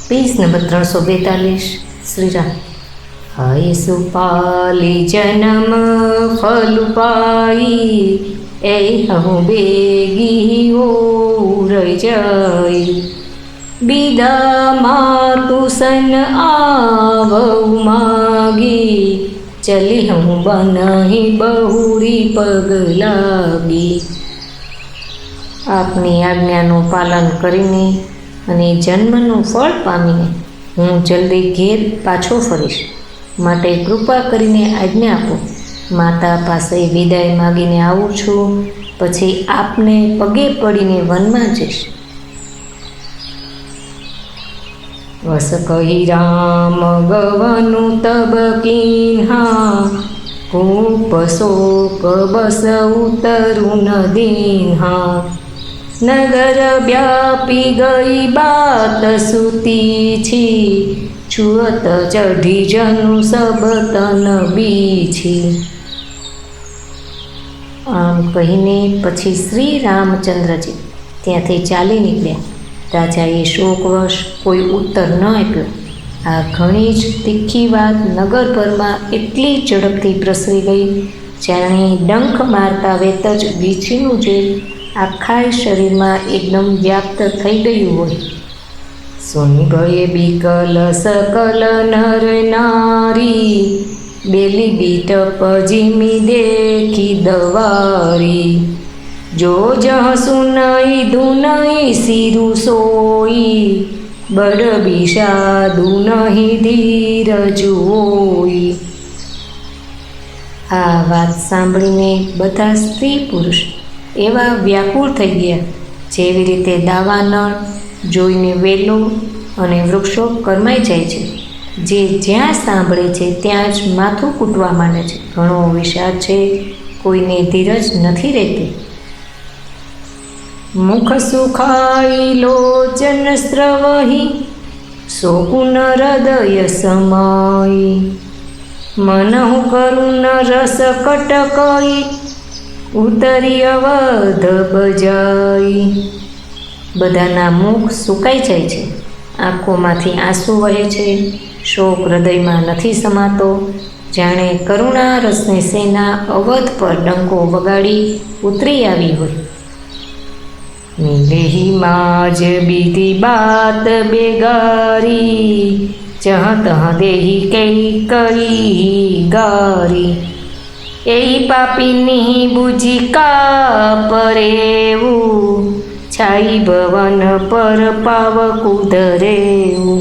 Page number 342 Shri Ram. हाय सुपाली जन्म फल पाई, ए हूँ बेगी ओ रह जाई। बिदा मातुसन आवऊ मागी, चली हूँ बनही बहुरी पग लागी। आपनी आज्ञाનું પાલન કરીને અને જન્મનું ફળ પામીને હું જલ્દી ઘેર પાછો ફરીશ, માટે કૃપા કરીને આજ્ઞા આપો। માતા પાસે વિદાય માગીને આવું છું, પછી આપને પગે પડીને વનમાં જઈશ। વસ કહી રામ ગવનું તબ કિન્હા, કૂપ શોક બસ ઉતરું ન દીન્હા। नगर व्यापी गई बात सुती छी, छुअत चढ़ी जनु सब तन बीछी। आम कहीने पछी श्री रामचंद्रजी त्यांथी चाली निकळ्या। राजाए शोकवश कोई उत्तर न आप्यो। आ घणी ज तीखी वात नगरभरमा एटली झड़पथी प्रसरी गई, जाणे डंख मारता वेत ज वीछीनुं जेल आखाय शरीर में एकदम व्याप्त थई गयुं होय। सुनी भये बिकल सकल नर नारी, बेली बीटप जीमी देखी दवारी। जो जह सुनई धुनई सिरु सोई, बड़ विषादु नहीं धीरज होई। आ वात सांभळीने बधा स्त्री पुरुष एवा व्याकुळ थई गया, जेवी रीते दावानळ जोईने वेलो अने वृक्षो करमाई जाय छे। जे ज्यां सांभळे छे त्यां ज माथुं कूटवा मांडे छे। घणो विषाद छे, कोईने धीरज नथी रहेती। मुख सुखाई लोचन स्रवही, सोकुन हृदय समाई। मनहु करुण रस कटकई, उतरी अवध बजाई। बधाना मुख सुकाई जाय छे, आँखोमांथी आंसू वहे छे। शोक हृदयमां नथी समातो, जाणे करुणा रसनी सेना अवध पर डंको वगाड़ी उतरी आवी होय। मिलेही माज बीधी बात बेगारी, जहाँ तहाँ देही कई कई गारी। एई पापीनी बुझी का परेवू, छाई भवन पर पावकू धरेवू।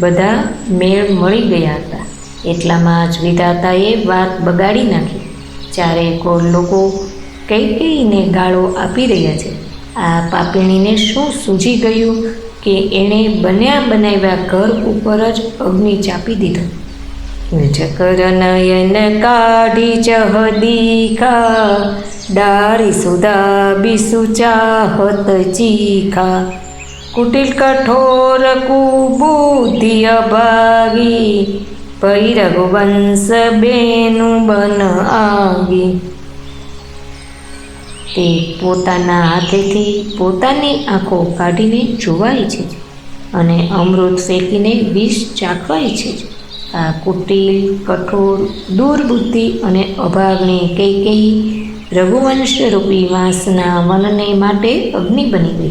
बधा मेळ मळी गया हता, એટલામાં જ વિધાતાએ વાત બગાડી નાખી। ચારે કોર લોકો કૈકેયીને ગાળો આપી રહ્યા છે। આ પાપીણીને શું સૂઝી ગયું કે એણે બન્યા બનાવ્યા ઘર ઉપર જ અગ્નિ ચાપી દીધો। चकर नयन काढ़ी चह दीखा, डारी सुधा बिसु चाहत चीखा। कुटिल कठोर कुबुद्धि अभागी, पै रघुवंश बेनु बन आगी। ते पोताना हाथेथी पोतानी आँखो काढीने જોવાય છે અને અમૃત ફેંકીને વિષ ચાખવાય છે। आ कुटिल कठोर दुर्बुद्धि अने अभागनी कैकेयी रघुवंश रूपी वासना वनने माटे अग्नि बनी गई।